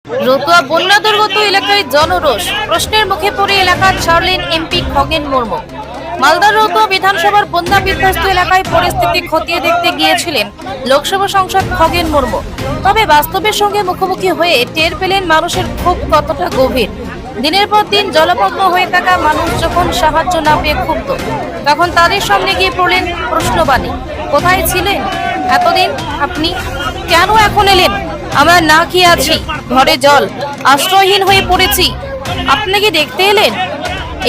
রতুয়া বন্যা দুর্গত এলাকায় জনরোষ, প্রশ্নের মুখে পড়ে এলাকা ছাড়লেন এমপি খগেন মুর্মু। মালদার রতুয়া বিধানসভার বন্যা বিধ্বস্ত এলাকায় পরিস্থিতি খতিয়ে দেখতে গিয়েছিলেন লোকসভা সাংসদ খগেন মুর্মু। তবে বাস্তবের সঙ্গে মুখোমুখি হয়ে টের পেলেন মানুষের ক্ষোভ কতটা গভীর। দিনের পর দিন জলমগ্ন হয়ে থাকা মানুষ যখন সাহায্য না পেয়ে ক্ষুব্ধ, তখন তাদের সামনে গিয়ে পড়লেন প্রশ্নবাণী, কোথায় ছিলেন এতদিন আপনি? কেন এখন এলেন? আমরা না খেয়ে আছি, ঘরে জল, আশ্রয়হীন হয়ে পড়েছি, আপনি কি দেখতে এলেন?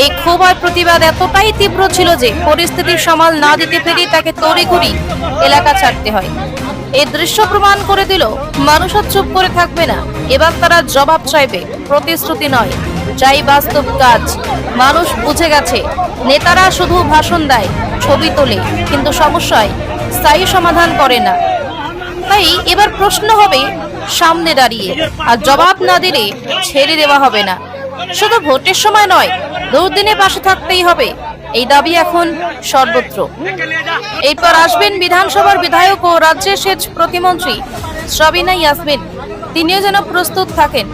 এই ক্ষোভ আর প্রতিবাদ এতটাই তীব্র ছিল যে পরিস্থিতির সামাল না দিতে পেরে তাকে তড়িঘড়ি এলাকা ছাড়তে হয়। এই দৃশ্য প্রমাণ করে দিল মানুষ আর চুপ করে থাকবে না, এবার তারা জবাব চাইবে, প্রতিশ্রুতি নয়, চাই বাস্তব কাজ। মানুষ বুঝে গেছে নেতারা শুধু ভাষণ দেয়, ছবি তোলে, কিন্তু সমস্যায় স্থায়ী সমাধান করে না। তাই এবার প্রশ্ন হবে সামনে দাঁড়িয়ে, আর জবাব না দিলে ছেড়ে দেওয়া হবে না। শুধু ভোটের সময় নয়, দুর্দিনে পাশে থাকতেই হবে, এই দাবি এখন সর্বত্র। এরপর আসবেন বিধানসভার বিধায়ক ও রাজ্যের সেচ প্রতিমন্ত্রী সাবিনা ইয়াসমিন, তিনিও যেন প্রস্তুত থাকেন।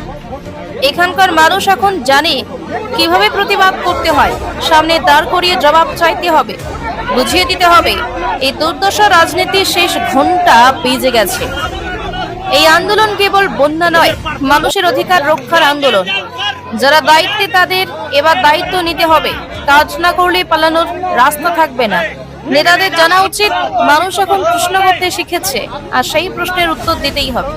এখানকার মানুষ এখন জানে কিভাবে প্রতিবাদ করতে হয়, সামনে দাঁড় করিয়ে জবাব চাইতে হবে, বুঝিয়ে দিতে হবে এই দুর্দশা রাজনীতির শেষ ঘন্টা বেজে গেছে। এই আন্দোলন কেবল বন্যা নয়, মানুষের অধিকার রক্ষার আন্দোলন। যারা দায়িত্বে তাদের এবার দায়িত্ব নিতে হবে, কাজ না করলে পালানোর রাস্তা থাকবে না। নেতাদের জানা উচিত মানুষ এখন প্রশ্ন করতে শিখেছে, আর সেই প্রশ্নের উত্তর দিতেই হবে।